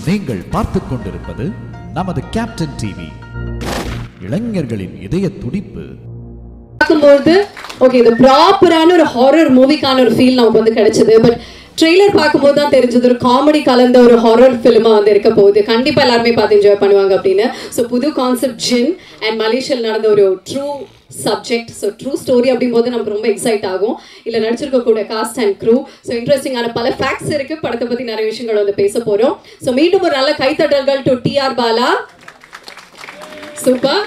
நீங்கள் பார்த்துக் கொண்டிருப்பது நமது கேப்டன் டிவி. இளைஞர்களின் இதய துடிப்பு. பார்க்கும்போது ஓகே, இது ப்ராப்பரான ஒரு ஹாரர் மூவிக்கான ஒரு ஃபீல் நமக்கு வந்து கிடைச்சது. பட் ட்ரெய்லர் பார்க்கும்போது தான் தெரிஞ்சது ஒரு காமெடி கலந்த ஒரு ஹாரர் ஃபிலிமா வந்து இருக்க போகுது. கண்டிப்பா எல்லாருமே பார்த்து என்ஜாய் பண்ணுவாங்க அப்படின்னு. ஸோ புது கான்செப்ட் ஜின் அண்ட் மலேசியாவில் நடந்த ஒரு true subject, so true story அப்படிங்கும்போது நமக்கு ரொம்ப எக்ஸைட் ஆகும். இல்லை நடிச்சிருக்கக்கூடிய காஸ்ட் அண்ட் க்ரூ, ஸோ இன்ட்ரெஸ்டிங்கான பல ஃபேக்ட்ஸ் இருக்கு. படத்தை பற்றி நிறைய விஷயங்கள் வந்து பேச போகிறோம். ஸோ மீண்டும் ஒரு நல்ல கைத்தட்டல்கள் to TR Bala. Super.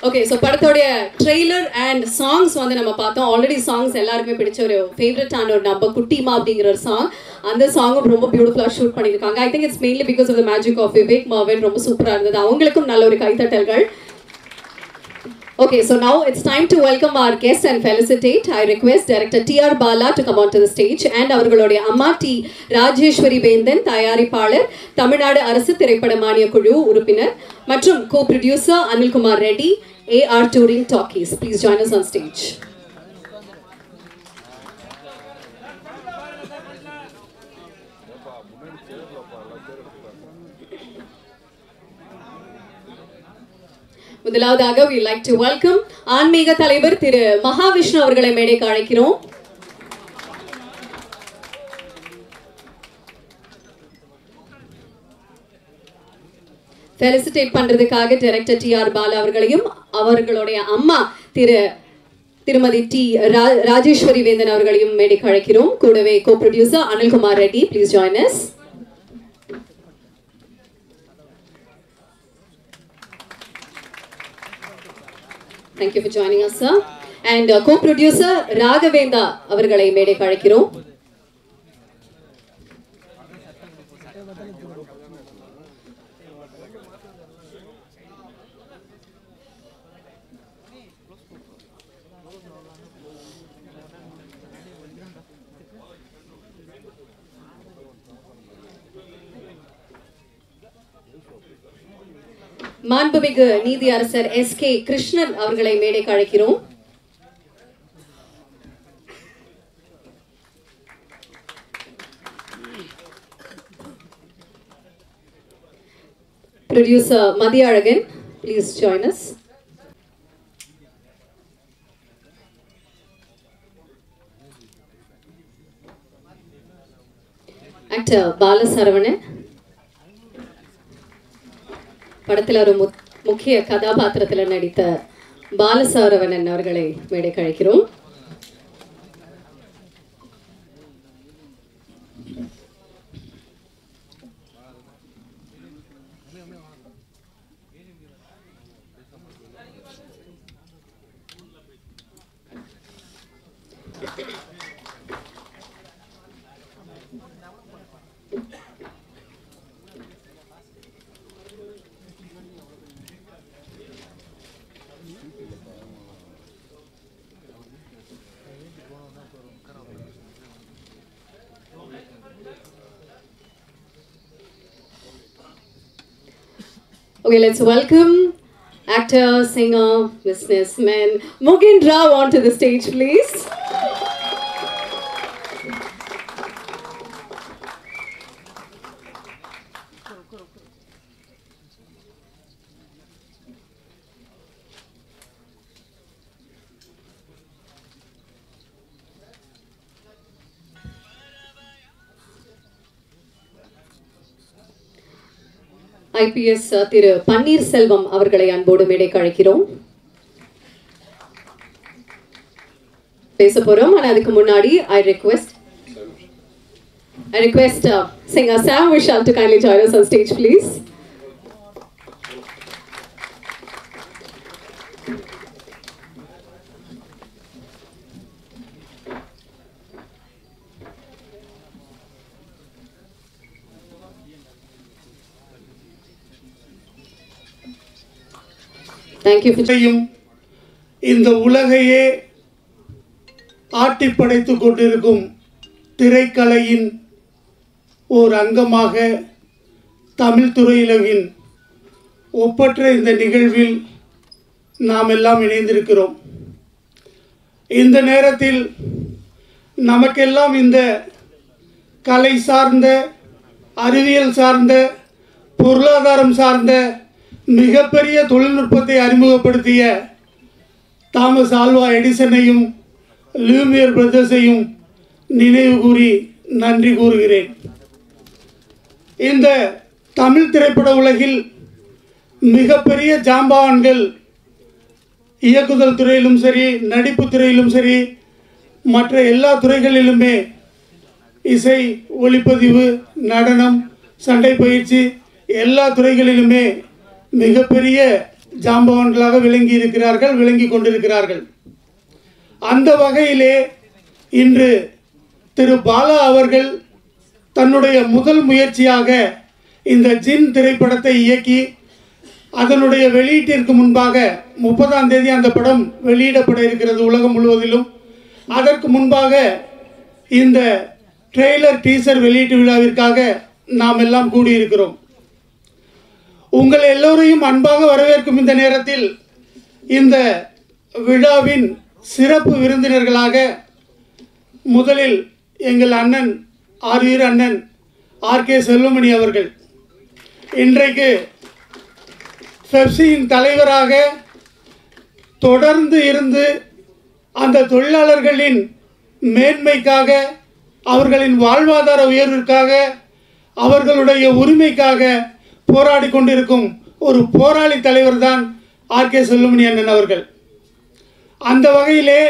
Okay, so படத்தோடைய ட்ரெய்லர் அண்ட் சாங்ஸ் வந்து நம்ம பார்த்தோம். ஆல்ரெடி சாங்ஸ் எல்லாருக்குமே பிடிச்ச ஒரு ஃபேவரட்டான ஒரு நம்ம குட்டிமா அப்படிங்கிற ஒரு சாங், அந்த சாங்கும் ரொம்ப பியூட்டிஃபுல்லாக ஷூட் பண்ணியிருக்காங்க. I think it's mainly because of the magic of Vivek Mervin. ரொம்ப சூப்பராக இருந்தது. அவங்களுக்கும் நல்ல ஒரு கைத்தட்டல்கள். Okay, so now it's time to welcome our guest and felicitate. I request Director T.R. Bala to come onto the stage and அவர்களுடைய அம்மா D Rajeswari வேந்தன், தயாரிப்பாளர், தமிழ்நாடு அரசு திரைப்பட மானியக் குழு உறுப்பினர் மற்றும் co-producer Anilkumar Reddy, AR Touring Talkies. Please join us on stage. முதலாவதாக we like to welcome ஆன்மீக தலைவர் திரு மகாவிஷ்ணு அவர்களை மேடைக்கு அழைக்கிறோம். ஃபெலிசிட்டேட் பண்றதுக்காக டைரக்டர் டிஆர் பாலா அவர்களையும் அவர்களுடைய அம்மா திருமதி டி ராஜேஸ்வரி வேந்தன் அவர்களையும் மேடைக்கு அழைக்கிறோம். கூடவே co-producer Anilkumar Reddy. Please join us. Thank you for joining us, sir. And co-producer Raghavendra அவர்களை மேடைக்கு அழைக்கிறோம். மாண்புமிகு நீதி அரசர் SK கிருஷ்ணன் அவர்களை மேடைக்கு அழைக்கிறோம். Producer Mathiyazhagan, please join us. Actor Bala Saravanan, படத்தில் ஒரு முக்கிய கதாபாத்திரத்தில் நடித்த பாலசரவணன் அவர்களை மேடைக்கு அழைக்கிறோம். Okay, let's welcome actor, singer, businessman Mugen Rao onto the stage, please. IPS திரு பன்னீர் செல்வம் அவர்களை அன்போடு மேடைக்கு அழைக்கிறோம். பேச போறோம். ஆனா அதுக்கு முன்னாடி I request singer Sam Vishal to kindly join us on stage, please. இந்த உலகையே ஆட்டி படைத்துக் கொண்டிருக்கும் திரைக்கலையின் ஓர் அங்கமாக தமிழ் துறையுலகின் ஒப்பற்ற இந்த நிகழ்வில் நாம் எல்லாம் இணைந்திருக்கிறோம். இந்த நேரத்தில் நமக்கெல்லாம் இந்த கலை சார்ந்த அறிவியல் சார்ந்த, பொருளாதாரம் சார்ந்த மிகப்பெரிய தொழில்நுட்பத்தை அறிமுகப்படுத்திய தாமஸ் ஆல்வா எடிசனையும் லூமியர் பிரதர்ஸையும் நினைவு கூறி நன்றி கூறுகிறேன். இந்த தமிழ் திரைப்பட உலகில் மிகப்பெரிய ஜாம்பவான்கள் இயக்குதல் துறையிலும் சரி, நடிப்பு துறையிலும் சரி, மற்ற எல்லா துறைகளிலுமே இசை, ஒளிப்பதிவு, நடனம், சண்டை பயிற்சி எல்லா துறைகளிலுமே மிகப்பெரிய ஜாம்பவான்களாக விளங்கி இருக்கிறார்கள், விளங்கி கொண்டிருக்கிறார்கள். அந்த வகையிலே இன்று திரு பாலா அவர்கள் தன்னுடைய முதல் முயற்சியாக இந்த ஜின் திரைப்படத்தை இயக்கி அதனுடைய வெளியீட்டிற்கு முன்பாக 30ஆம் தேதி அந்த படம் வெளியிடப்பட இருக்கிறது உலகம் முழுவதிலும். அதற்கு முன்பாக இந்த ட்ரெய்லர் டீசர் வெளியீட்டு விழாவிற்காக நாம் எல்லாம் கூடியிருக்கிறோம். உங்கள் எல்லோரையும் அன்பாக வரவேற்கும் இந்த நேரத்தில் இந்த விழாவின் சிறப்பு விருந்தினர்களாக முதலில் எங்கள் அண்ணன் ஆர்வீர் அண்ணன் ஆர்.கே. செல்வமணி அவர்கள் இன்றைக்கு பெப்சியின் தலைவராக தொடர்ந்து இருந்து அந்த தொழிலாளர்களின் மேன்மைக்காக, அவர்களின் வாழ்வாதார உயர்விற்காக, அவர்களுடைய உரிமைக்காக போராடி கொண்டிருக்கும் ஒரு போராளி தலைவர் தான் ஆர்.கே. செல்வமணி அண்ணன் அவர்கள். அந்த வகையிலே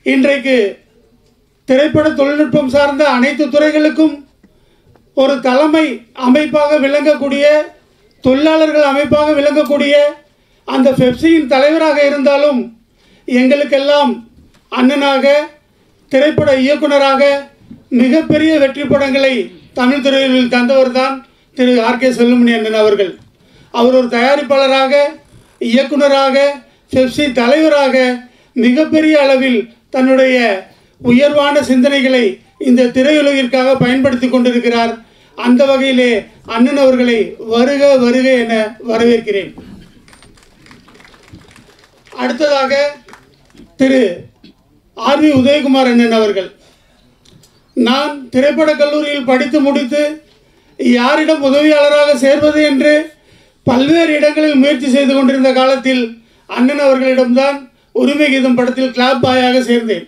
இன்றைக்கு திரைப்பட தொழில்நுட்பம் சார்ந்த அனைத்து துறைகளுக்கும் ஒரு தலைமை அமைப்பாக விளங்கக்கூடிய, தொழிலாளர்கள் அமைப்பாக விளங்கக்கூடிய அந்த பெப்சியின் தலைவராக இருந்தாலும் எங்களுக்கெல்லாம் அண்ணனாக, திரைப்பட இயக்குனராக மிகப்பெரிய வெற்றி படங்களை தமிழ் துறையில் தந்தவர் தான் திரு ஆர்.கே. செல்வமணி அண்ணன் அவர்கள். அவர் ஒரு தயாரிப்பாளராக, இயக்குனராக, பெப்சி தலைவராக மிகப்பெரிய அளவில் தன்னுடைய உயர்வான சிந்தனைகளை இந்த திரையுலகிற்காக பயன்படுத்தி கொண்டிருக்கிறார். அந்த வகையிலே அண்ணன் அவர்களை வருக வருக என வரவேற்கிறேன். அடுத்ததாக திரு ஆர்.வி. உதயகுமார் அண்ணன் அவர்கள். நான் திரைப்பட கல்லூரியில் படித்து முடித்து யாரிடம் உதவியாளராக சேர்வது என்று பல்வேறு இடங்களில் முயற்சி செய்து கொண்டிருந்த காலத்தில் அண்ணன் அவர்களிடம்தான் உரிமை கீதம் படத்தில் கிளாப் பாயாக சேர்ந்தேன்.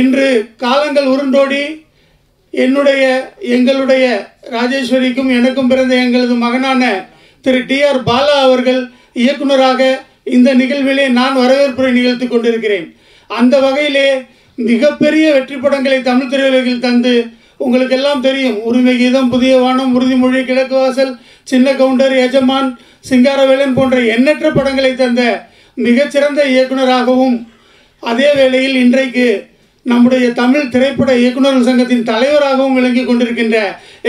இன்று காலங்கள் உருண்டோடி எங்களுடைய ராஜேஸ்வரிக்கும் எனக்கும் பிறந்த எங்களது மகனான திரு டி.ஆர். பாலா அவர்கள் இயக்குனராக இந்த நிகழ்விலே நான் வரவேற்புரை நிகழ்த்தி கொண்டிருக்கிறேன். அந்த வகையிலே மிகப்பெரிய வெற்றி படங்களை தமிழ் திரையுலகில் தந்து, உங்களுக்கு எல்லாம் தெரியும், உரிமை கீதம், புதிய வானம், உறுதிமொழி, கிழக்கு வாசல், சின்ன கவுண்டர், எஜமான், சிங்காரவேலன் போன்ற எண்ணற்ற படங்களை தந்த மிகச்சிறந்த இயக்குனராகவும், அதே வேளையில் இன்றைக்கு நம்முடைய தமிழ் திரைப்பட இயக்குநர்கள் சங்கத்தின் தலைவராகவும் விளங்கி கொண்டிருக்கின்ற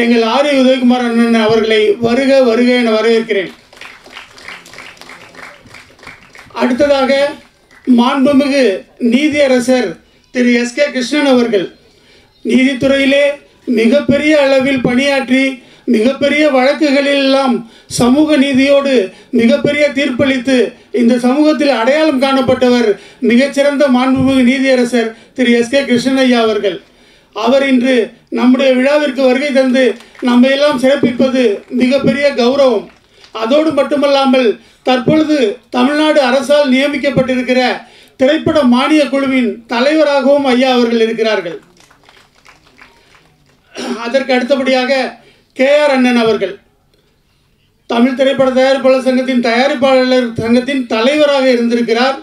எங்கள் ஆர்.வி. உதயகுமார் அண்ணன் அவர்களை வருக வருக என வரவேற்கிறேன். அடுத்ததாக மாண்புமிகு நீதியரசர் திரு எஸ்.கே. கிருஷ்ணன் அவர்கள் நீதித்துறையிலே மிகப்பெரிய அளவில் பணியாற்றி மிகப்பெரிய வழக்குகளெல்லாம் சமூக நீதியோடு மிகப்பெரிய தீர்ப்பளித்து இந்த சமூகத்தில் அடையாளம் காணப்பட்டவர் மிகச்சிறந்த மாண்புமிகு நீதியரசர் திரு எஸ்.கே. கிருஷ்ணன் ஐயா அவர்கள். அவர் இன்று நம்முடைய விழாவிற்கு வருகை தந்து நம்ம எல்லாம் சிறப்பிப்பது மிகப்பெரிய கௌரவம். அதோடு மட்டுமல்லாமல் தற்பொழுது தமிழ்நாடு அரசால் நியமிக்கப்பட்டிருக்கிற திரைப்பட மானிய குழுவின் தலைவராகவும் ஐயா அவர்கள் இருக்கிறார்கள். அதற்கு அடுத்தபடியாக கே.ஆர். அண்ணன் அவர்கள் தமிழ் திரைப்பட தயாரிப்பாளர் சங்கத்தின் தயாரிப்பாளர் சங்கத்தின் தலைவராக இருந்திருக்கிறார்.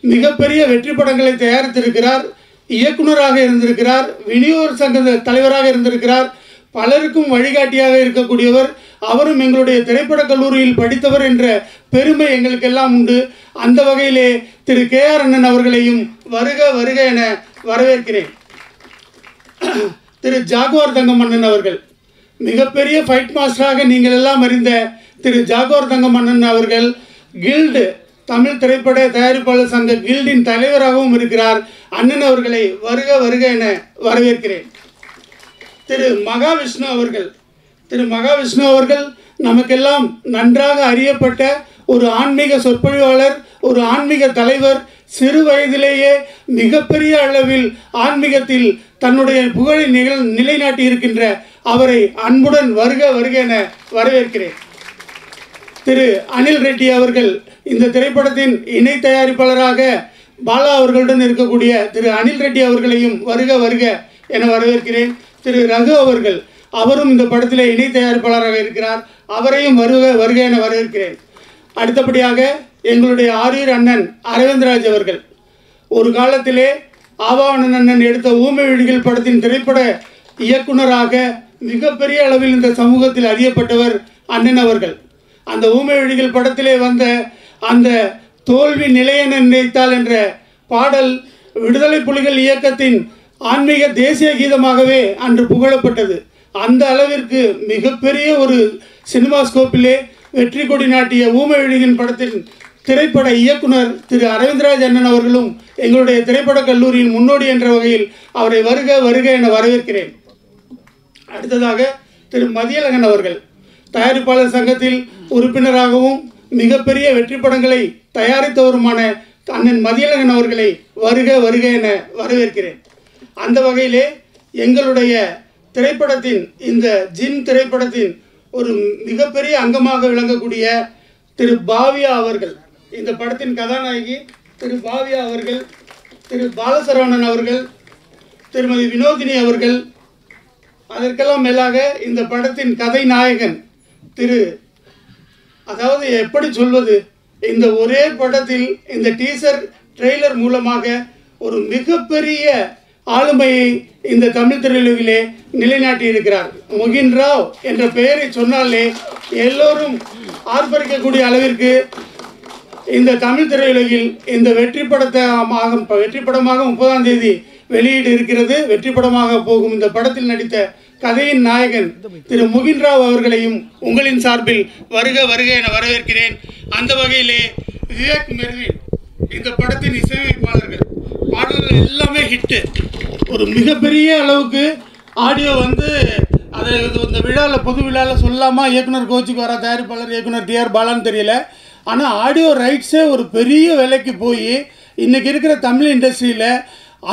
மிகப்பெரிய வெற்றி படங்களை தயாரித்திருக்கிறார். இயக்குனராக இருந்திருக்கிறார். விநியோக சங்க தலைவராக இருந்திருக்கிறார். பலருக்கும் வழிகாட்டியாக இருக்கக்கூடியவர். அவரும் எங்களுடைய திரைப்பட கல்லூரியில் படித்தவர் என்ற பெருமை எங்களுக்கெல்லாம் உண்டு. அந்த வகையிலே திரு கே.ஆர். அண்ணன் அவர்களையும் வருக வருக என வரவேற்கிறேன். திரு ஜாகுவார் தங்கம் அண்ணன் அவர்கள் மிகப்பெரிய ஃபைட் மாஸ்டராக நீங்கள் எல்லாம் அறிந்த திரு ஜாகுவார் தங்கம் அண்ணன் அவர்கள் கில்டு தமிழ் திரைப்பட தயாரிப்பாளர் சங்க கில்டின் தலைவராகவும் இருக்கிறார். அண்ணன் அவர்களை வருக வருக என வரவேற்கிறேன். திரு மகாவிஷ்ணு அவர்கள் நமக்கெல்லாம் நன்றாக அறியப்பட்ட ஒரு ஆன்மீக சொற்பொழிவாளர், ஒரு ஆன்மீக தலைவர். சிறு வயதிலேயே மிகப்பெரிய அளவில் ஆன்மீகத்தில் தன்னுடைய புகழை நிலைநாட்டி இருக்கின்ற அவரை அன்புடன் வருக வருக என வரவேற்கிறேன். திரு அனில் ரெட்டி அவர்கள் இந்த திரைப்படத்தின் இணை தயாரிப்பாளராக பாலா அவர்களுடன் இருக்கக்கூடிய திரு அனில் ரெட்டி அவர்களையும் வருக வருக என வரவேற்கிறேன். திரு ரகு அவர்கள் அவரும் இந்த படத்திலே இணை தயாரிப்பாளராக இருக்கிறார், அவரையும் வருக வருக என வரவேற்கிறேன். அடுத்தபடியாக எங்களுடைய ஆரியர் அண்ணன் அரவிந்த்ராஜ் அவர்கள் ஒரு காலத்திலே ஆவாவணன் அண்ணன் எடுத்த ஊமை விழிகள் படத்தின் திரைப்பட இயக்குனராக மிகப்பெரிய அளவில் இந்த சமூகத்தில் அறியப்பட்டவர் அண்ணன் அவர்கள். அந்த ஊமை விழிகள் படத்திலே வந்த அந்த தோல்வி நிலையென நினைத்தால் என்ற பாடல் விடுதலை புலிகள் இயக்கத்தின் ஆன்மீக தேசிய கீதமாகவே அன்று புகழப்பட்டது. அந்த அளவிற்கு மிகப்பெரிய ஒரு சினிமா ஸ்கோப்பிலே வெற்றி கொடி நாட்டிய ஊமை விழிகள் படத்தின் திரைப்பட இயக்குனர் திரு அரவிந்த்ராஜ் அண்ணன் அவர்களும் எங்களுடைய திரைப்பட கல்லூரியின் முன்னோடி என்ற வகையில் அவரை வருக வருக என வரவேற்கிறேன். அடுத்ததாக திரு மதியழகன் அவர்கள் தயாரிப்பாளர் சங்கத்தில் உறுப்பினராகவும் மிகப்பெரிய வெற்றி படங்களை தயாரித்தவருமான அண்ணன் மதியழகன் அவர்களை வருக வருக என வரவேற்கிறேன். அந்த வகையிலே எங்களுடைய திரைப்படத்தின் இந்த ஜின் திரைப்படத்தின் ஒரு மிகப்பெரிய அங்கமாக விளங்கக்கூடிய திரு பாவியா அவர்கள், இந்த படத்தின் கதாநாயகி திரு பாவியா அவர்கள், திரு பாலசரவணன் அவர்கள், திருமதி வினோதினி அவர்கள், அதற்கெல்லாம் மேலாக இந்த படத்தின் கதை நாயகன் அதாவது எப்படி சொல்வது, இந்த ஒரே படத்தில் இந்த டீசர் ட்ரெய்லர் மூலமாக ஒரு மிகப்பெரிய ஆளுமையை இந்த தமிழ் திரையுலகிலே நிலைநாட்டி இருக்கிறார். மொகின் ராவ் என்ற பெயரை சொன்னாலே எல்லோரும் ஆர்ப்பரிக்கக்கூடிய அளவிற்கு இந்த தமிழ் திரையுலகில் இந்த வெற்றி படமாக 30ஆம் தேதி வெளியீடு இருக்கிறது. வெற்றி படமாக போகும் இந்த படத்தில் நடித்த கதையின் நாயகன் திரு மொகின் ராவ் அவர்களையும் உங்களின் சார்பில் வருக வருக என வரவேற்கிறேன். அந்த வகையிலே விவேக் மெர்வின் இந்த படத்தின் இசையமைப்பாளர்கள், பாடல்கள் எல்லாமே ஹிட்டு. ஒரு மிகப்பெரிய அளவுக்கு ஆடியோ அதை இந்த விழாவில் பொது விழாவில் சொல்லாமா, இயக்குனர் கோச்சுக்கு வர தயாரிப்பாளர் இயக்குனர் டிஆர் பாலான்னு தெரியல, ஆனால் ஆடியோ ரைட்ஸே ஒரு பெரிய விலைக்கு போய் இன்றைக்கி இருக்கிற தமிழ் இண்டஸ்ட்ரியில்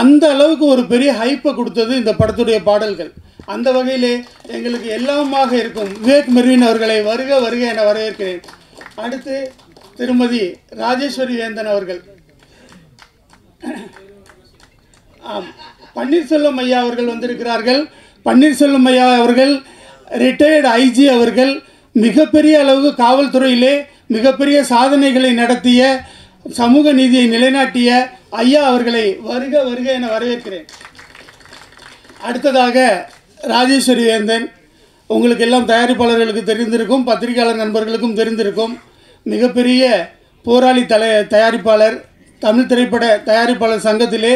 அந்த அளவுக்கு ஒரு பெரிய ஹைப்பை கொடுத்தது இந்த படத்துடைய பாடல்கள். அந்த வகையிலே எங்களுக்கு எல்லாமாக இருக்கும் விவேக் மெர்வின் அவர்களை வருக வருக என வரவேற்கிறேன். அடுத்து திருமதி ராஜேஸ்வரி வேந்தன் அவர்கள், பன்னீர்செல்வம் ஐயா அவர்கள் வந்திருக்கிறார்கள். பன்னீர்செல்வம் ஐயா அவர்கள் ரிட்டையர்டு ஐஜி அவர்கள், மிகப்பெரிய அளவுக்கு காவல்துறையிலே மிகப்பெரிய சாதனைகளை நடத்திய, சமூக நீதியை நிலைநாட்டிய ஐயா அவர்களை வருக வருக என வரவேற்கிறேன். அடுத்ததாக ராஜேஸ்வரி வேந்தன், உங்களுக்கு எல்லாம் தயாரிப்பாளர்களுக்கு தெரிந்திருக்கும், பத்திரிகையாளர் நண்பர்களுக்கும் தெரிந்திருக்கும், மிகப்பெரிய போராளி தயாரிப்பாளர், தமிழ் திரைப்பட தயாரிப்பாளர் சங்கத்திலே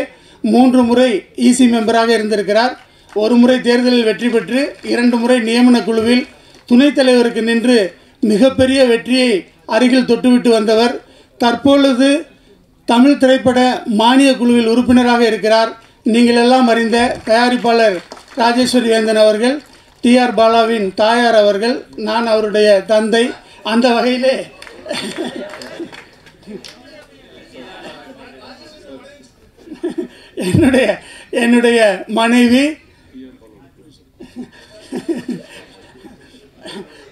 3 முறை இசி மெம்பராக இருந்திருக்கிறார். 1 முறை தேர்தலில் வெற்றி பெற்று 2 முறை நியமன குழுவில் துணைத் தலைவருக்கு நின்று மிகப்பெரிய வெற்றியை அருகில் தொட்டுவிட்டு வந்தவர். தற்பொழுது தமிழ் திரைப்பட மானிய குழுவில் உறுப்பினராக இருக்கிறார். நீங்கள் எல்லாம் அறிந்த தயாரிப்பாளர் ராஜேஸ்வரி வேந்தன் அவர்கள் டிஆர் பாலாவின் தாயார் அவர்கள், நான் அவருடைய தந்தை. அந்த வகையிலே என்னுடைய மனைவி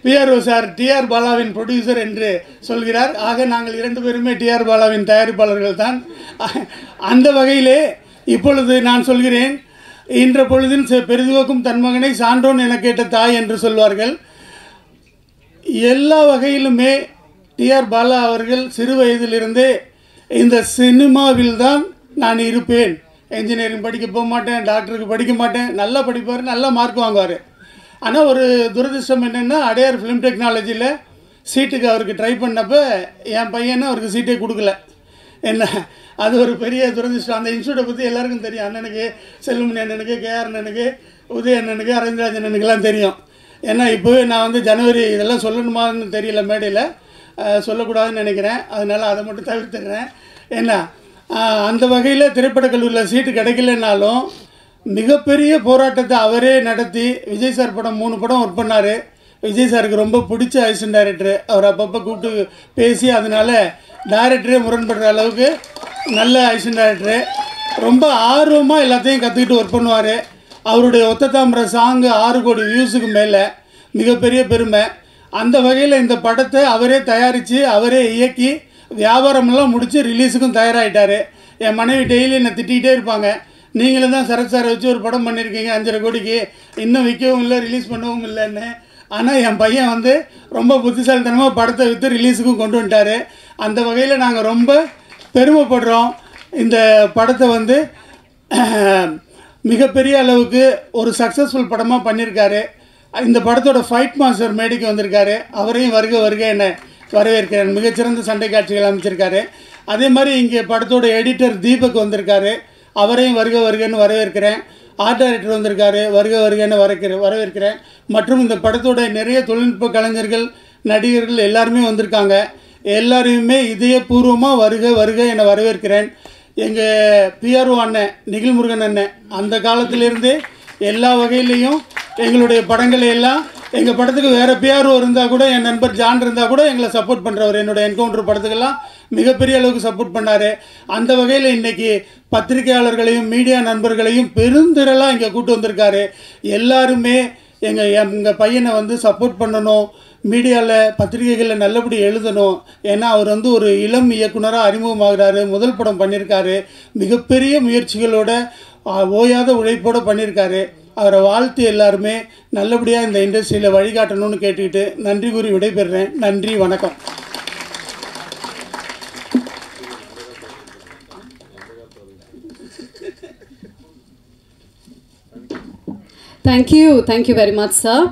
பிஆர்ஓ சார் டிஆர் பாலாவின் ப்ரொடியூசர் என்று சொல்கிறார். ஆக நாங்கள் 2 பேருமே டிஆர் பாலாவின் தயாரிப்பாளர்கள் தான். அந்த வகையிலே இப்பொழுது நான் சொல்கிறேன், இன்ற பொழுதின் பெரிதுவக்கும் தன் மகனை சான்றோன் என கேட்ட தாய் என்று சொல்வார்கள். எல்லா வகையிலுமே டிஆர் பாலா அவர்கள் சிறு வயதிலிருந்தே இந்த சினிமாவில் தான் நான் இருப்பேன், என்ஜினியரிங் படிக்க போக மாட்டேன், டாக்டருக்கு படிக்க மாட்டேன், நல்லா படிப்பார், நல்லா மார்க் வாங்குவார். ஆனால் ஒரு துரதிர்ஷ்டம் என்னென்னா, அடையார் ஃபிலிம் டெக்னாலஜியில் சீட்டுக்கு அவருக்கு ட்ரை பண்ணப்போ என் பையனை அவருக்கு சீட்டே கொடுக்கல. என்ன, அது ஒரு பெரிய துரதிர்ஷ்டம். அந்த இன்ஸ்டியூட்டை பற்றி எல்லாருக்கும் தெரியும். அண்ணனுக்கு, செல்வமணி அண்ணனுக்கு, கேஆர் அண்ணனுக்கு, உதய அண்ணனுக்கு, அரவிந்த்ராஜ் அண்ணனுக்கெல்லாம் தெரியும். ஏன்னா இப்போவே நான் ஜனவரி இதெல்லாம் சொல்லணுமான்னு தெரியல, மேடையில் சொல்லக்கூடாதுன்னு நினைக்கிறேன், அதனால் அதை மட்டும் தவிர்த்துடுறேன். ஏன்னா அந்த வகையில் திரைப்படக் கல்லூரியில் சீட்டு கிடைக்கலனாலும் மிகப்பெரிய போராட்டத்தை அவரே நடத்தி விஜய் சார் படம் 3 படம் ஒர்க் பண்ணார். விஜய் சாருக்கு ரொம்ப பிடிச்ச அசிஸ்டன்ட் டைரக்டர், அவர் அப்பப்போ கூப்பிட்டு பேசி அதனால் டைரக்டரே முரண்படுற அளவுக்கு நல்ல அசிஸ்டன்ட் டைரக்டரு. ரொம்ப ஆர்வமாக எல்லாத்தையும் கற்றுக்கிட்டு ஒர்க் பண்ணுவார். அவருடைய ஒத்த தாமரை சாங்கு 6 கோடி வியூஸுக்கு மேலே, மிகப்பெரிய பெருமை. அந்த வகையில் இந்த படத்தை அவரே தயாரித்து அவரே இயக்கி வியாபாரமெல்லாம் முடித்து ரிலீஸுக்கும் தயாராகிட்டார். என் மனைவி டெய்லி என்னை திட்டிகிட்டே இருப்பாங்க, நீங்களும் தான் சரத் சாரை வச்சு ஒரு படம் பண்ணியிருக்கீங்க 5.5 கோடிக்கு, இன்னும் விற்கவும் இல்லை ரிலீஸ் பண்ணவும் இல்லைன்னு. ஆனால் என் பையன் வந்து ரொம்ப புத்திசாலித்தனமாக படத்தை விற்று ரிலீஸுக்கும் கொண்டு வந்துட்டார். அந்த வகையில் நாங்கள் ரொம்ப பெருமைப்படுறோம். இந்த படத்தை வந்து மிகப்பெரிய அளவுக்கு ஒரு சக்ஸஸ்ஃபுல் படமாக பண்ணியிருக்காரு. இந்த படத்தோட ஃபைட் மாஸ்டர் மேடைக்கு வந்திருக்காரு. அவரையும் வருக வருக என்ன வரவேற்கிறேன். மிகச்சிறந்த சண்டை காட்சிகள் அமைச்சிருக்காரு. அதே மாதிரி இங்கே படத்தோட எடிட்டர் தீபக் வந்திருக்காரு. அவரையும் வருக வருகன்னு வரவேற்கிறேன். ஆர்ட் டைரக்டர் வந்திருக்காரு. வருக வருகன்னு வரவேற்கிறேன். மற்றும் இந்த படத்தோட நிறைய தொழில்நுட்ப கலைஞர்கள், நடிகர்கள் எல்லாருமே வந்திருக்காங்க. எல்லாரையுமே இதயபூர்வமாக வருக வருக என வரவேற்கிறேன். எங்கள் பிஆர்ஓ அண்ணன் நிகில்முருகன் அண்ணன் அந்த காலத்திலேருந்தே எல்லா வகையிலையும் எங்களுடைய படங்களை எல்லாம், எங்கள் படத்துக்கு வேறு பிஆர்ஓ இருந்தால் கூட, என் நண்பர் ஜான் இருந்தால் கூட எங்களை சப்போர்ட் பண்ணுறவர். என்னோடய என்கவுண்டர் படத்துக்கெல்லாம் மிகப்பெரிய அளவுக்கு சப்போர்ட் பண்ணார். அந்த வகையில் இன்றைக்கி பத்திரிகையாளர்களையும் மீடியா நண்பர்களையும் பெருந்திரளாக இங்கே கூட்டு வந்திருக்காரு. எல்லாருமே எங்கள் பையனை வந்து சப்போர்ட் பண்ணணும், மீடியாவில் பத்திரிகைகளில் நல்லபடி எழுதணும். ஏன்னா அவர் வந்து ஒரு இளம் இயக்குனராக அறிமுகமாகிறாரு. முதல் படம் பண்ணியிருக்காரு. மிகப்பெரிய முயற்சிகளோட ஓயாத உழைப்போடு பண்ணியிருக்காரு. அவரை வாழ்த்து எல்லாருமே நல்லபடியாக இந்த இண்டஸ்ட்ரியில் வழிகாட்டணும்னு கேட்டுக்கிட்டு நன்றி கூறி விடைபெறுறேன். நன்றி, வணக்கம். Thank you very much sir.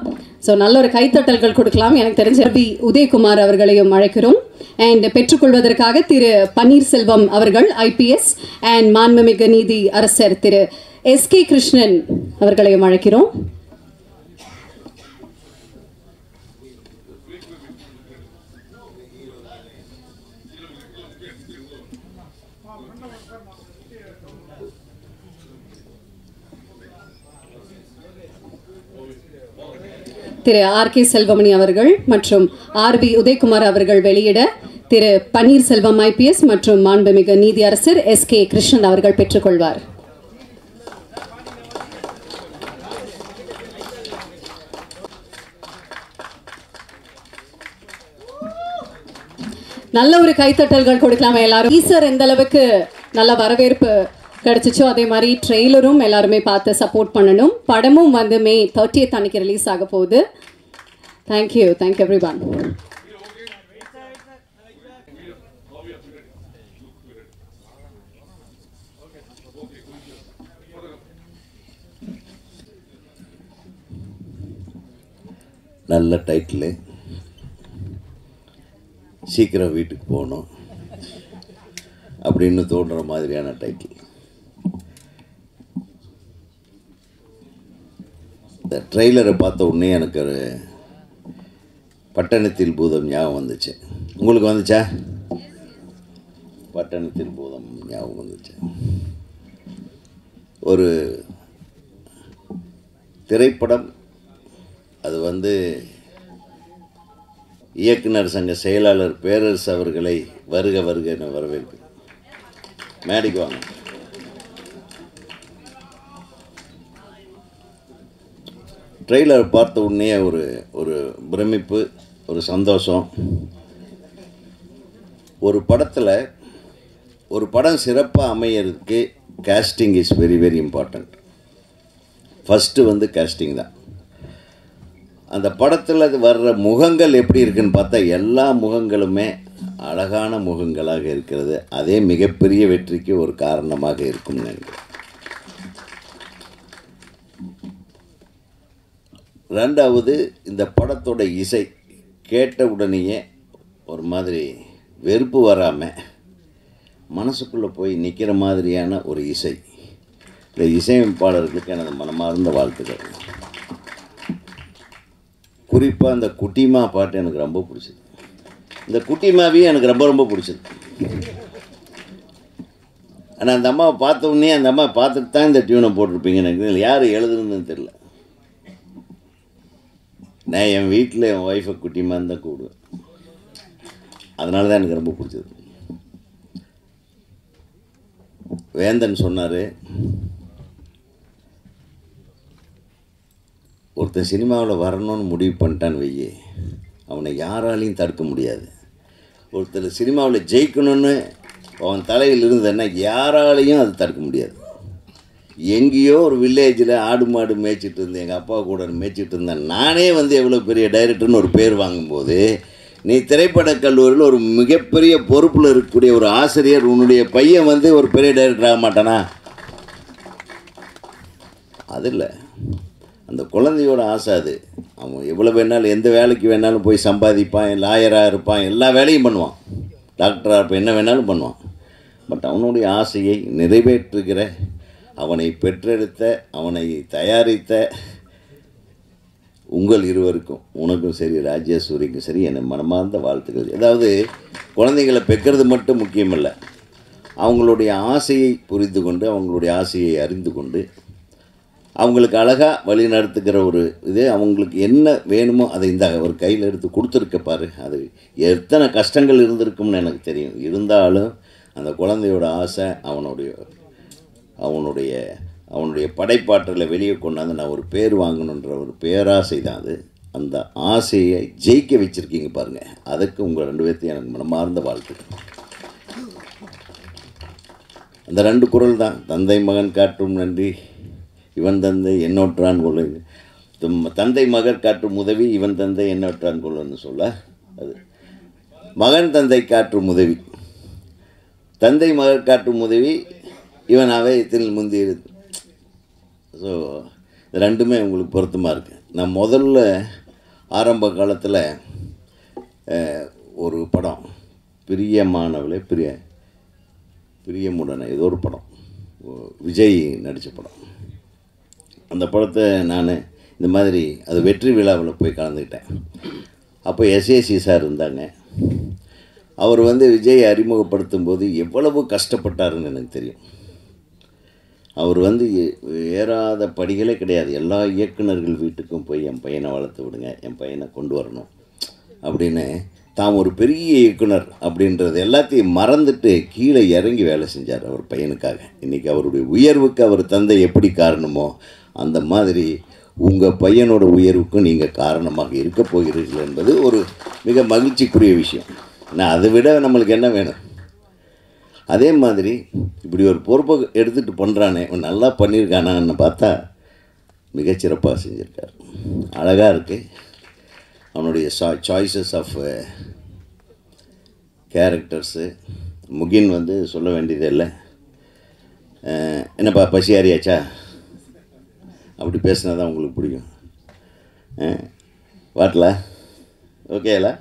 So நல்ல ஒரு கைத்தட்டல்கள் கொடுக்கலாம். எனக்கு தெரிஞ்ச பி உதயகுமார் அவர்களையும் அழைக்கிறோம். அண்ட் பெற்றுக்கொள்வதற்காக திரு பன்னீர்செல்வம் அவர்கள் IPS அண்ட் மாண்புமிகு நீதி அரசர் திரு SK கிருஷ்ணன் அவர்களையும் அழைக்கிறோம். திரு RK செல்வமணி அவர்கள் மற்றும் RB உதயகுமார் அவர்கள் வெளியிட திரு பன்னீர்செல்வம் IPS மற்றும் மாண்புமிகு நீதி அரசர் SK கிருஷ்ணன் அவர்கள் பெற்றுக்கொள்வார். நல்ல ஒரு கைத்தட்டல்கள் கொடுக்கலாமா எல்லாரும். ஈசர் எந்த அளவுக்கு நல்ல வரவேற்பு கிடைச்சிச்சோ அதே மாதிரி ட்ரெய்லரும் எல்லாருமே பார்த்து சப்போர்ட் பண்ணணும். படமும் வந்து May 30th அன்னைக்கு ரிலீஸ் ஆக போகுது. Thank you everyone. நல்ல டைட்டிலு, சீக்கிரம் வீட்டுக்கு போகணும் அப்படின்னு தோன்ற மாதிரியான டைட்டில். இந்த ட்ரெய்லரை பார்த்த உடனே எனக்கு ஒரு பட்டணத்தில் பூதம் ஞாபகம் வந்துச்சு. உங்களுக்கு வந்துச்சா? பட்டணத்தில் பூதம் ஞாபகம் வந்துச்சு. ஒரு திரைப்படம், அது வந்து இயக்குனர் சங்க செயலாளர் பேரரசு அவர்களை வருக வருக என வரவேற்பு. மேடைக்கு வாங்க. ட்ரெய்லர் பார்த்த உடனே ஒரு பிரமிப்பு, ஒரு சந்தோஷம். ஒரு படத்தில் ஒரு படம் சிறப்பாக அமையறதுக்கு casting is very very important. First வந்து casting தான். அந்த படத்தில் அது வர்ற முகங்கள் எப்படி இருக்குன்னு பார்த்தா எல்லா முகங்களுமே அழகான முகங்களாக இருக்கிறது. அதே மிகப்பெரிய வெற்றிக்கு ஒரு காரணமாக இருக்கும் நினைக்கிறேன். ரெண்டாவது, இந்த படத்தோட இசை கேட்ட உடனேயே ஒரு மாதிரி வெறுப்பு வராமல் மனசுக்குள்ளே போய் நிற்கிற மாதிரியான ஒரு இசை. இந்த இசையமைப்பாளர்களுக்கு எனது மனமார்ந்த வாழ்த்துக்கள். குறிப்பாக அந்த குட்டிமா பாட்டு எனக்கு ரொம்ப பிடிச்சது. இந்த குட்டிமாவையும் எனக்கு ரொம்ப ரொம்ப பிடிச்சது. ஆனால் அந்த அம்மாவை பார்த்த உடனே அந்த அம்மா பார்த்துட்டு தான் இந்த டியூனை போட்டிருப்பீங்கன்னு எனக்கு யார் எழுதுனதுன்னு தெரில. நான் என் வீட்டில் என் ஒய்ஃபை குட்டிமான்னு தான் கூப்பிடுவேன். அதனால தான் எனக்கு ரொம்ப பிடிச்சது. வேந்தன் சொன்னார், ஒருத்தன் சினிமாவில் வரணும்னு முடிவு பண்ணிட்டான்னு வையே, அவனை யாராலையும் தடுக்க முடியாது. ஒருத்தர் சினிமாவில் ஜெயிக்கணும்னு அவன் தலையில் இருந்ததுன்னா யாராலையும் அது தடுக்க முடியாது. எங்கேயோ ஒரு வில்லேஜில் ஆடு மாடு மேய்ச்சிட்டு இருந்தேன், எங்கள் அப்பா கூட மேய்ச்சிட்டு இருந்தேன். நானே வந்து எவ்வளோ பெரிய டைரக்டர்னு ஒரு பேர் வாங்கும்போது, நீ திரைப்படக் கல்லூரியில் ஒரு மிகப்பெரிய பொறுப்பில் இருக்கக்கூடிய ஒரு ஆசிரியர், உன்னுடைய பையன் வந்து ஒரு பெரிய டைரக்டர் ஆக மாட்டானா? அது இல்லை, அந்த குழந்தையோட ஆசை அது. அவன் எவ்வளோ வேணாலும் எந்த வேலைக்கு வேணாலும் போய் சம்பாதிப்பான், லாயராக இருப்பான், எல்லா வேலையும் பண்ணுவான், டாக்டராக இருப்பான், என்ன வேணாலும் பண்ணுவான். பட் அவனுடைய ஆசையை நிறைவேற்றுகிற, அவனை பெற்றெடுத்த, அவனை தயாரித்த உங்கள் இருவருக்கும், உனக்கும் சரி ராஜேஸ்வரிக்கும் சரி, என்னை மனமார்ந்த வாழ்த்துக்கள். ஏதாவது குழந்தைங்களை பெற்றது மட்டும் முக்கியமல்ல, அவங்களுடைய ஆசையை புரிந்து கொண்டு, அவங்களுடைய ஆசையை அறிந்து கொண்டு, அவங்களுக்கு அழகாக வழி நடத்துக்கிற ஒரு இது, அவங்களுக்கு என்ன வேணுமோ அதை இந்த ஒரு கையில் எடுத்து கொடுத்துருக்க பாரு. அது எத்தனை கஷ்டங்கள் இருந்திருக்கும்னு எனக்கு தெரியும். இருந்தாலும் அந்த குழந்தையோட ஆசை, அவனுடைய படைப்பாற்றலை வெளியே கொண்டாந்து நான் ஒரு பேர் வாங்கணுன்ற ஒரு பேராசை தான் அது. அந்த ஆசையை ஜெயிக்க வச்சுருக்கீங்க பாருங்கள். அதுக்கு உங்கள் 2 பேர்த்தையும் எனக்கு மனமார்ந்த வாழ்த்துக்கள். அந்த 2 குறள் தான், தந்தை மகன் காட்டும் நன்றி இவன் தந்தை என்னொற்றான் கொள்ள, தந்தை மகன் காட்டும் உதவி இவன் தந்தை என்னொற்றான் கொள்ளன்னு சொல்ல, அது மகன் தந்தை காட்டும் உதவி, தந்தை மகன் காட்டும் உதவி இவனாவே இதில் முந்தி இருக்கு. ஸோ இது 2மே உங்களுக்கு பொருத்தமாக இருக்குது. நான் முதல்ல ஆரம்ப காலத்தில் ஒரு படம், பிரியமானவளே பிரியமுடனே ஏதோ ஒரு படம், விஜய் நடித்த படம். அந்த படத்தை நான் இந்த மாதிரி அது வெற்றி விழாவில் போய் கலந்துக்கிட்டேன். அப்போ எஸ்ஏசி சார் இருந்தாங்க. அவர் வந்து விஜய் அறிமுகப்படுத்தும் போது எவ்வளவு கஷ்டப்பட்டாருன்னு எனக்கு தெரியும். அவர் வந்து ஏறாத படிகளே கிடையாது. எல்லா இயக்குநர்கள் வீட்டுக்கும் போய் என் பையனை வளர்த்து விடுங்க, என் பையனை கொண்டு வரணும் அப்படின்னு, தாம் ஒரு பெரிய இயக்குனர் அப்படின்றது எல்லாத்தையும் மறந்துட்டு கீழே இறங்கி வேலை செஞ்சார் அவர் பையனுக்காக. இன்றைக்கி அவருடைய உயர்வுக்கு அவர் தந்தை எப்படி காரணமோ அந்த மாதிரி உங்கள் பையனோட உயர்வுக்கும் நீங்கள் காரணமாக இருக்க போகிறீர்கள் என்பது ஒரு மிக மகிழ்ச்சிக்குரிய விஷயம். நான் அதை விட நம்மளுக்கு என்ன வேணும்? அதே மாதிரி இப்படி ஒரு பொறுப்பை எடுத்துகிட்டு பண்ணுறானே, நல்லா பண்ணியிருக்கானான்னு பார்த்தா மிகச்சிறப்பாக செஞ்சுருக்கார். அழகாக இருக்குது. அவனுடைய சாய்ஸஸ் ஆஃப் கேரக்டர்ஸு. முகின் வந்து சொல்ல வேண்டியதே இல்லை. என்னப்பா பசி அறியாச்சா அப்படி பேசினா தான் உங்களுக்கு பிடிக்கும். வாட்டலா ஓகேலா.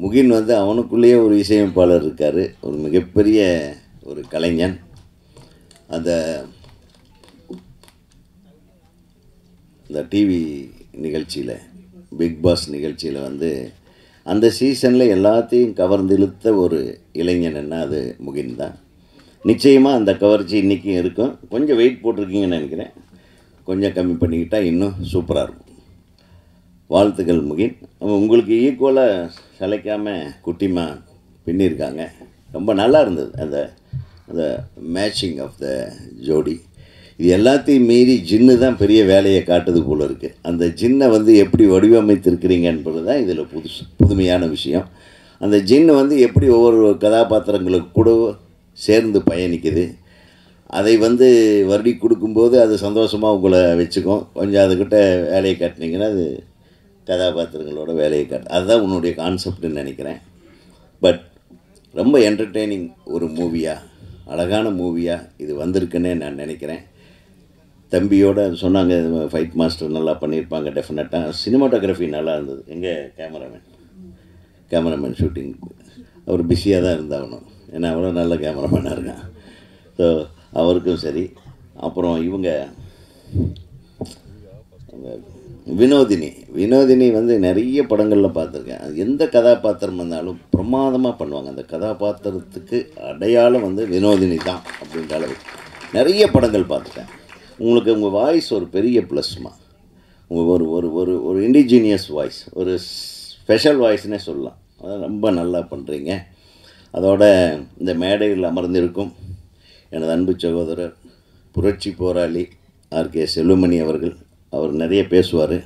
முகின் வந்து அவனுக்குள்ளேயே ஒரு இசையமைப்பாளர் இருக்கார், ஒரு மிகப்பெரிய ஒரு கலைஞன். அந்த டிவி நிகழ்ச்சியில், பிக் பாஸ் நிகழ்ச்சியில் வந்து அந்த சீசனில் எல்லாத்தையும் கவர்ந்து இழுத்த ஒரு இளைஞன்னா அது முகின் தான். நிச்சயமாக அந்த கவர்ச்சி இன்றைக்கும் இருக்கும். கொஞ்சம் வெயிட் போட்டிருக்கீங்கன்னு நினைக்கிறேன். கொஞ்சம் கம்மி பண்ணிக்கிட்டால் இன்னும் சூப்பராக இருக்கும். வாழ்த்துக்கள் முகின். உங்களுக்கு ஈக்குவலாக சளைக்காமல் குட்டிமா பின்னிருக்காங்க. ரொம்ப நல்லா இருந்தது அந்த மேட்சிங் ஆஃப் த ஜோடி. இது எல்லாத்தையும் மீறி ஜின்னு தான் பெரிய வேலையை காட்டுது போல் இருக்குது. அந்த ஜின்னை வந்து எப்படி வடிவமைத்திருக்கிறீங்கன்றது தான் இதில் புதுமையான விஷயம். அந்த ஜின்னு வந்து எப்படி ஒவ்வொரு கதாபாத்திரங்களுக்கு கூட சேர்ந்து பயணிக்குது. அதை வந்து வருடி கொடுக்கும்போது அது சந்தோஷமாக உங்களை வச்சுக்கும். கொஞ்சம் அதுக்கிட்ட வேலையை காட்டினீங்கன்னா அது கதாபாத்திரங்களோட வேலையை அதுதான் உன்னுடைய கான்செப்டுன்னு நினைக்கிறேன். பட் ரொம்ப என்டர்டெய்னிங் ஒரு மூவியாக, அழகான மூவியாக இது வந்திருக்குன்னே நான் நினைக்கிறேன். தம்பியோட சொன்னாங்க ஃபைட் மாஸ்டர் நல்லா பண்ணியிருப்பாங்க டெஃபினட்டாக. சினிமாட்டோகிராஃபி நல்லா இருந்தது. எங்கே கேமராமேன் ஷூட்டிங் அவர் பிஸியாக தான் இருந்தாகணும், ஏன்னா அவ்வளோ நல்ல கேமராமேனாக இருக்கான். ஸோ அவருக்கும் சரி. அப்புறம் இவங்க வினோதினி வந்து நிறைய படங்களில் பார்த்துருக்கேன். எந்த கதாபாத்திரம் வந்தாலும் பிரமாதமாக பண்ணுவாங்க. அந்த கதாபாத்திரத்துக்கு அடையாளம் வந்து வினோதினி தான் அப்படின்ற அளவுக்கு நிறைய படங்கள் பார்த்துட்டேன். உங்களுக்கு உங்கள் வாய்ஸ் ஒரு பெரிய ப்ளஸ்மா. உங்கள் ஒரு ஒரு ஒரு ஒரு இண்டிஜினியஸ் வாய்ஸ், ஒரு ஸ்பெஷல் வாய்ஸ்னே சொல்லலாம். அதான் ரொம்ப நல்லா பண்ணுறீங்க. அதோட இந்த மேடையில் அமர்ந்திருக்கும் எனது அன்பு சகோதரர் புரட்சி போராளி ஆர்கே செல்வமணி அவர்கள், அவர் நிறைய பேசுவார்,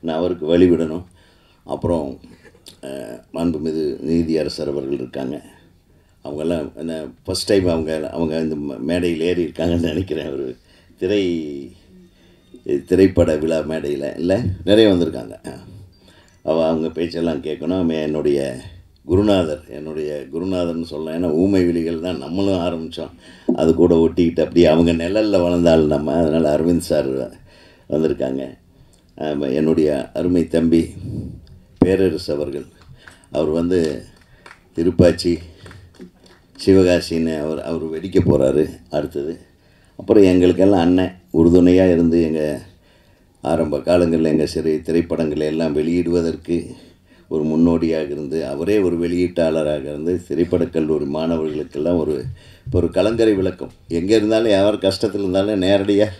நான் அவருக்கு வழிவிடணும். அப்புறம் மாண்புமிகு நீதியரசர் அவர்கள் இருக்காங்க, அவங்கெல்லாம் என்ன ஃபஸ்ட் டைம் அவங்க இந்த மேடையில் ஏறி இருக்காங்கன்னு நினைக்கிறேன். ஒரு திரைப்பட விழா மேடையில் இல்லை நிறைய வந்திருக்காங்க. அவங்க பேச்செல்லாம் கேட்கணும். என்னுடைய குருநாதர்னு சொல்லலாம். ஏன்னா ஊமை விழிகள் தான் நம்மளும் ஆரம்பித்தோம், அது கூட ஒட்டிக்கிட்டு அப்படியே அவங்க நிழலில் வளர்ந்தால் நம்ம. அதனால் அரவிந்த் சார் வந்திருக்காங்க. என்னுடைய அருமை தம்பி பேரரசு அவர்கள், அவர் திருப்பாச்சி சிவகாசின்னு அவர் வெடிக்க போகிறாரு அடுத்தது. அப்புறம் எங்களுக்கெல்லாம் அண்ணன் உறுதுணையாக இருந்து எங்கள் ஆரம்ப காலங்களில் எங்கள் திரைப்படங்களை எல்லாம் வெளியிடுவதற்கு ஒரு முன்னோடியாக இருந்து, அவரே ஒரு வெளியீட்டாளராக இருந்து திரைப்படக் கல்லூரி மாணவர்களுக்கெல்லாம் ஒரு கலங்கரை விளக்கம். எங்கே இருந்தாலும் யார் கஷ்டத்தில் இருந்தாலும் நேரடியாக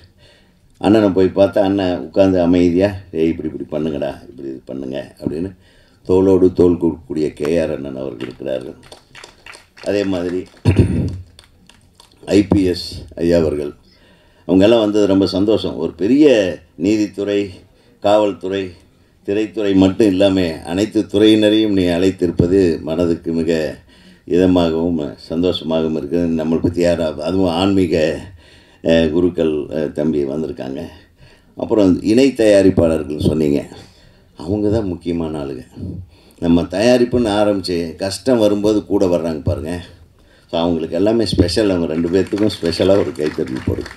அண்ணனை போய் பார்த்தா அண்ணன் உட்காந்து அமைதியாக இப்படி பண்ணுங்கடா, இப்படி இது பண்ணுங்க அப்படின்னு தோளோடு தோள் கொடுக்கக்கூடிய கேஆர் அண்ணன் அவர்கள் இருக்கிறார்கள். அதே மாதிரி ஐபிஎஸ் ஐயா அவர்கள், அவங்கெல்லாம் வந்தது ரொம்ப சந்தோஷம். ஒரு பெரிய நீதித்துறை, காவல்துறை, திரைத்துறை மட்டும் இல்லாமல் அனைத்து துறையினரையும் நீ அழைத்திருப்பது மனதுக்கு மிக இதமாகவும் சந்தோஷமாகவும் இருக்குது. நம்மளை பற்றி அதுவும் ஆன்மீக குருக்கள் தம்பி வந்திருக்காங்க. அப்புறம் இணை தயாரிப்பாளர்கள் சொன்னீங்க, அவங்க தான் முக்கியமான ஆளுங்க. நம்ம தயாரிப்புன்னு ஆரம்பித்து கஷ்டம் வரும்போது கூட வர்றாங்க பாருங்கள். ஸோ அவங்களுக்கு எல்லாமே ஸ்பெஷல். அவங்க 2 பேர்த்துக்கும் ஸ்பெஷலாக ஒரு கைத்தறல் போடுது.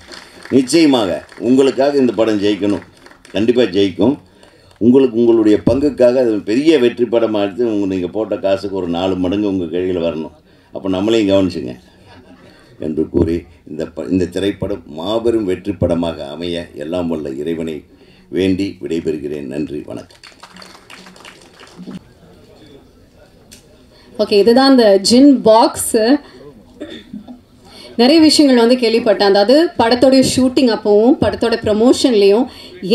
நிச்சயமாக உங்களுக்காக இந்த படம் ஜெயிக்கணும், கண்டிப்பாக ஜெயிக்கும். உங்களுடைய பங்குக்காக அது பெரிய வெற்றி படமாக எடுத்து நீங்கள் போட்ட காசுக்கு ஒரு 4 மடங்கு உங்கள் கையில் வரணும். அப்போ நம்மளையும் கவனிச்சுங்க என்று கூறி இந்த திரைப்படம் மாபெரும் வெற்றி படமாக அமைய எல்லாம் வல்ல இறைவனை வேண்டி விடைபெறுகிறேன். நன்றி, வணக்கம். ஓகே, இதுதான் அந்த ஜின் பாக்ஸு. நிறைய விஷயங்கள் கேள்விப்பட்டேன். அதாவது படத்தோடைய ஷூட்டிங் அப்போவும் படத்தோட ப்ரமோஷன்லேயும்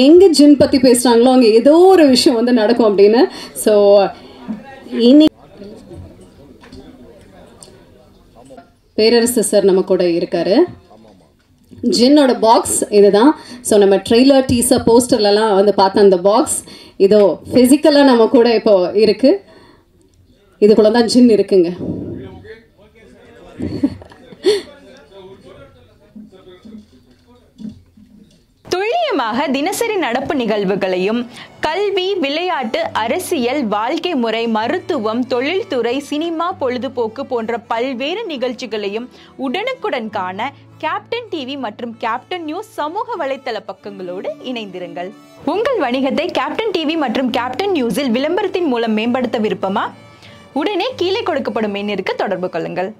எங்கே ஜின் பற்றி பேசுகிறாங்களோ அங்கே ஏதோ ஒரு விஷயம் நடக்கும் அப்படின்னு. ஸோ இனி பேரரசு சார் நம்ம கூட இருக்காரு. ஜின்னோட பாக்ஸ் இதுதான். ஸோ நம்ம ட்ரெய்லர், டீசர், போஸ்டர்லலாம் பார்த்த அந்த பாக்ஸ் இதோ ஃபிசிக்கலாக நம்ம கூட இப்போ இருக்குது. இதுக்குள்ள தான் ஜின் இருக்குங்க. துல்லியமாக தினசரி நடப்பு நிகழ்வுகளையும் கல்வி, விளையாட்டு, அரசியல், வாழ்க்கை முறை, மருத்துவம், தொழில்துறை, சினிமா, பொழுதுபோக்கு போன்ற பல்வேறு நிகழ்ச்சிகளையும் உடனுக்குடன் காண கேப்டன் டிவி மற்றும் கேப்டன் நியூஸ் சமூக வலைத்தள பக்கங்களோடு இணைந்திருங்கள். உங்கள் வணிகத்தை கேப்டன் டிவி மற்றும் கேப்டன் நியூஸில் விளம்பரத்தின் மூலம் மேம்படுத்த விருப்பமா? உடனே கீழே கொடுக்கப்படும் எண்ணிற்கு தொடர்பு கொள்ளுங்கள்.